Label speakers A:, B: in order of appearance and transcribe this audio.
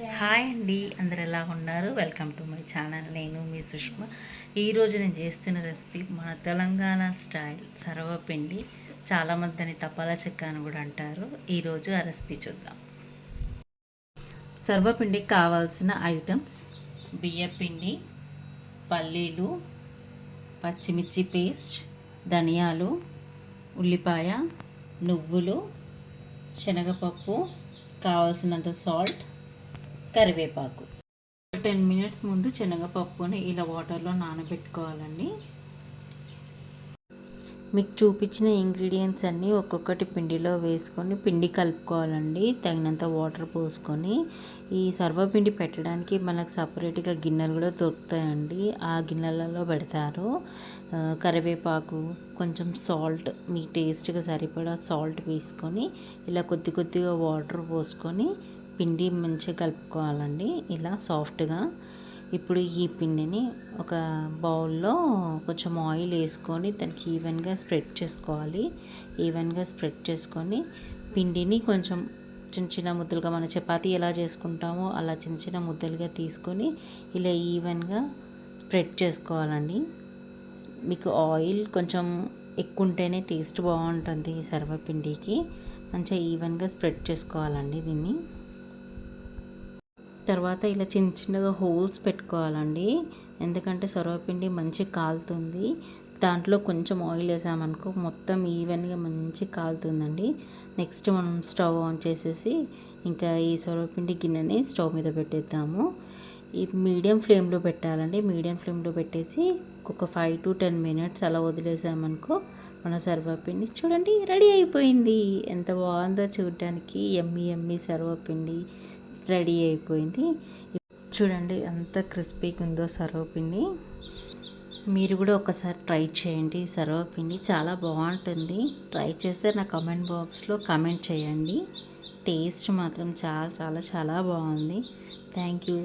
A: Hi అండి, అందరు ఎలా ఉన్నారు? Welcome to my channel. నేను మీ సుష్మా. ఈరోజు నేను చేస్తున్న రెసిపీ మన తెలంగాణ స్టైల్ సర్వపిండి. చాలామంది దాన్ని తపాలా చెక్క అని కూడా అంటారు. ఈరోజు ఆ రెసిపీ చూద్దాం. సర్వపిండికి కావాల్సిన ఐటమ్స్: బియ్యపిండి, పల్లీలు, పచ్చిమిర్చి పేస్ట్, ధనియాలు, ఉల్లిపాయ, నువ్వులు, శనగపప్పు, కావాల్సినంత సాల్ట్, కరివేపాకు. 10 మినిట్స్ ముందు శనగపప్పుని ఇలా వాటర్లో నానబెట్టుకోవాలండి. మీకు చూపించిన ఇంగ్రీడియంట్స్ అన్నీ ఒక్కొక్కటి పిండిలో వేసుకొని పిండి కలుపుకోవాలండి. తగినంత వాటర్ పోసుకొని ఈ సర్వపిండి పెట్టడానికి మనకు సపరేట్గా గిన్నెలు కూడా దొరుకుతాయండి. ఆ గిన్నెలలో పెడతారు. కరివేపాకు, కొంచెం సాల్ట్, మీ టేస్ట్గా సరిపడా సాల్ట్ వేసుకొని ఇలా కొద్ది కొద్దిగా వాటర్ పోసుకొని పిండి మంచిగా కలుపుకోవాలండి, ఇలా సాఫ్ట్గా. ఇప్పుడు ఈ పిండిని ఒక బౌల్లో కొంచెం ఆయిల్ వేసుకొని దానికి ఈవెన్గా స్ప్రెడ్ చేసుకోవాలి. ఈవెన్గా స్ప్రెడ్ చేసుకొని పిండిని కొంచెం చిన్న చిన్న ముద్దలుగా, మన చపాతీ ఎలా చేసుకుంటామో అలా చిన్న చిన్న ముద్దలుగా తీసుకొని ఇలా ఈవెన్గా స్ప్రెడ్ చేసుకోవాలండి. మీకు ఆయిల్ కొంచెం ఎక్కువ ఉంటేనే టేస్ట్ బాగుంటుంది. ఈ సర్వపిండికి మంచిగా ఈవెన్గా స్ప్రెడ్ చేసుకోవాలండి దీన్ని. తర్వాత ఇలా చిన్న చిన్నగా హోల్స్ పెట్టుకోవాలండి, ఎందుకంటే సర్వపిండి మంచిగా కాలుతుంది. దాంట్లో కొంచెం ఆయిల్ వేసామనుకో మొత్తం ఈవెన్గా మంచి కాలుతుందండి. నెక్స్ట్ మనం స్టవ్ ఆన్ చేసేసి ఇంకా ఈ సర్వపిండి గిన్నెని స్టవ్ మీద పెట్టేద్దాము. ఈ మీడియం ఫ్లేమ్లో పెట్టాలండి. మీడియం ఫ్లేమ్లో పెట్టేసి ఒక 5 to 10 మినిట్స్ అలా వదిలేసామనుకో మన సర్వపిండి చూడండి రెడీ అయిపోయింది. ఎంత బాగుందో చూడడానికి. ఎమ్మి ఎమ్మి సర్వపిండి రెడీ అయిపోయింది. చూడండి ఎంత క్రిస్పీగా ఉందో సర్వపిండి. మీరు కూడా ఒకసారి ట్రై చేయండి. సర్వపిండి చాలా బాగుంటుంది. ట్రై చేస్తే నా కామెంట్ బాక్స్లో కామెంట్ చేయండి. టేస్ట్ మాత్రం చాలా చాలా చాలా బాగుంది. Thank you.